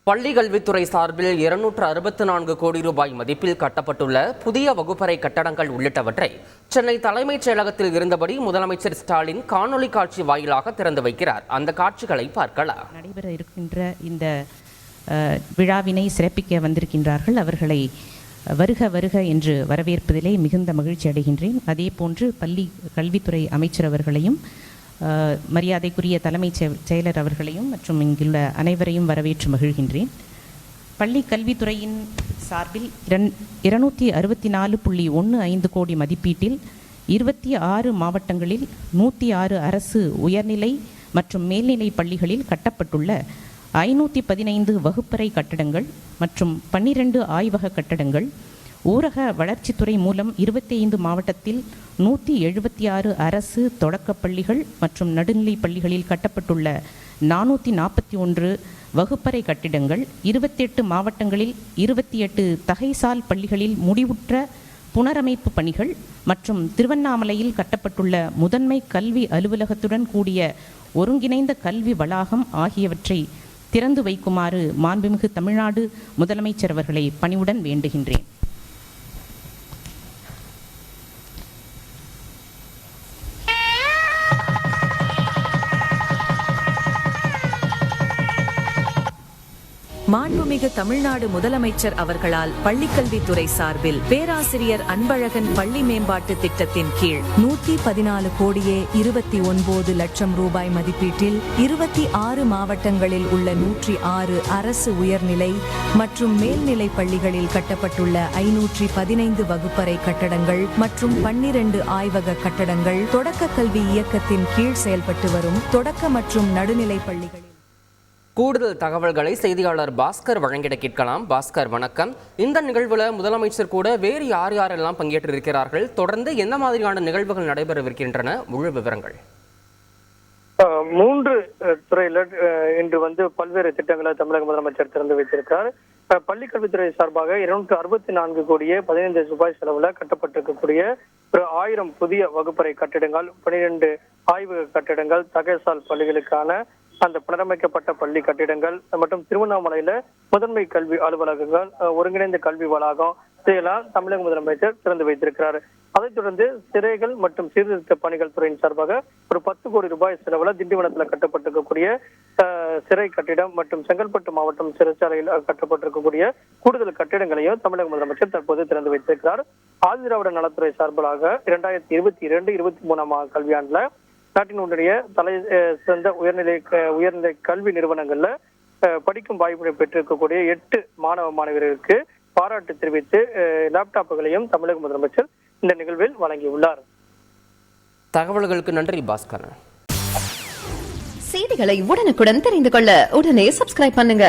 பள்ளி கல்வித்துறை சார்பில் 264 கோடி ரூபாய் மதிப்பில் கட்டப்பட்டுள்ள புதிய வகுப்பறை கட்டடங்கள் உள்ளிட்டவற்றை சென்னை தலைமைச் செயலகத்தில் இருந்தபடி முதலமைச்சர் ஸ்டாலின் காணொலி காட்சி வாயிலாக திறந்து வைக்கிறார். அந்த காட்சிகளை பார்க்கலாம். நடைபெற இருக்கின்ற இந்த விழாவினை சிறப்பிக்க வந்திருக்கின்றார்கள். அவர்களை வருக வருக என்று வரவேற்பதிலே மிகுந்த மகிழ்ச்சி அடைகின்றேன். அதே போன்று பள்ளி கல்வித்துறை அமைச்சர் அவர்களையும் மரியாதைக்குரிய தலைமைச் செயலர் அவர்களையும் மற்றும் இங்குள்ள அனைவரையும் வரவேற்று மகிழ்கின்றேன். பள்ளி கல்வித்துறையின் சார்பில் 264.15 கோடி மதிப்பீட்டில் 26 மாவட்டங்களில் 106 அரசு உயர்நிலை மற்றும் மேல்நிலை பள்ளிகளில் கட்டப்பட்டுள்ள 515 வகுப்பறை கட்டடங்கள் மற்றும் 12 ஆய்வக கட்டடங்கள், ஊரக வளர்ச்சித்துறை மூலம் 25 மாவட்டத்தில் 176 அரசு தொடக்கப் பள்ளிகள் மற்றும் நடுநிலைப் பள்ளிகளில் கட்டப்பட்டுள்ள 441 வகுப்பறை கட்டிடங்கள், 28 மாவட்டங்களில் 28 தகைசால் பள்ளிகளில் முடிவுற்ற புனரமைப்பு பணிகள் மற்றும் திருவண்ணாமலையில் கட்டப்பட்டுள்ள முதன்மை கல்வி அலுவலகத்துடன் கூடிய ஒருங்கிணைந்த கல்வி வளாகம் ஆகியவற்றை திறந்து வைக்குமாறு மாண்புமிகு தமிழ்நாடு முதலமைச்சர் அவர்களை பணிவுடன் வேண்டுகின்றேன். மாண்புமிகு தமிழ்நாடு முதலமைச்சர் அவர்களால் பள்ளிக்கல்வித்துறை சார்பில் பேராசிரியர் அன்பழகன் பள்ளி மேம்பாட்டு திட்டத்தின் கீழ் 114 கோடியே 29 லட்சம் ரூபாய் மதிப்பீட்டில் 26 மாவட்டங்களில் உள்ள 106 அரசு உயர்நிலை மற்றும் மேல்நிலை பள்ளிகளில் கட்டப்பட்டுள்ள 515 வகுப்பறை கட்டடங்கள் மற்றும் 12 ஆய்வக கட்டடங்கள் தொடக்க கல்வி இயக்கத்தின் கீழ் செயல்பட்டு வரும் தொடக்க மற்றும் நடுநிலை பள்ளிகளில். கூடுதல் தகவல்களை செய்தியாளர் பாஸ்கர் வழங்கிட கேட்கலாம். பாஸ்கர், வணக்கம். இந்த நிகழ்வுல முதலமைச்சர் கூட வேறு யாரெல்லாம் பங்கேற்றிருக்கிறார்கள்? தொடர்ந்து எந்த மாதிரியான நிகழ்வுகள் நடைபெறவிருக்கின்றன? முழு விவரங்கள். 3 துறையில இன்று பல்வேறு திட்டங்களை தமிழக முதலமைச்சர் திறந்து வைத்திருக்கிறார். பள்ளிக்கல்வித்துறை சார்பாக 264 கோடியே 15 ரூபாய் செலவுல கட்டப்பட்டிருக்கக்கூடிய 1000 புதிய வகுப்பறை கட்டிடங்கள், 12 ஆய்வக கட்டிடங்கள், தகைசால் பள்ளிகளுக்கான அந்த புனரமைக்கப்பட்ட பள்ளி கட்டிடங்கள் மற்றும் திருவண்ணாமலையில முதன்மை கல்வி அலுவலகங்கள், ஒருங்கிணைந்த கல்வி வளாகம், இதையெல்லாம் தமிழக முதலமைச்சர் திறந்து வைத்திருக்கிறார். அதைத் தொடர்ந்து சிறைகள் மற்றும் சீர்திருத்த பணிகள் துறையின் சார்பாக 10 கோடி ரூபாய் செலவுல திண்டிவனத்தில் கட்டப்பட்டிருக்கக்கூடிய சிறை கட்டிடம் மற்றும் செங்கல்பட்டு மாவட்டம் சிறைச்சாலையில் கட்டப்பட்டிருக்கக்கூடிய கூடுதல் கட்டிடங்களையும் தமிழக முதலமைச்சர் தற்போது திறந்து வைத்திருக்கிறார். ஆதிதிராவிட நலத்துறை சார்பாக 2022-23 கல்வியாண்டுல நாட்டினுடைய தலை சிறந்த உயர்நிலை கல்வி நிறுவனங்கள்ல படிக்கும் வாய்ப்பினை பெற்றிருக்கக்கூடிய 8 மாணவர்களுக்கு பாராட்டு தெரிவித்து லேப்டாப்புகளையும் தமிழக முதலமைச்சர் இந்த நிகழ்வில் வழங்கியுள்ளார். தகவல்களுக்கு நன்றி பாஸ்கர். செய்திகளை உடனுக்குடன் தெரிந்து கொள்ள உடனே சப்ஸ்கிரைப் பண்ணுங்க.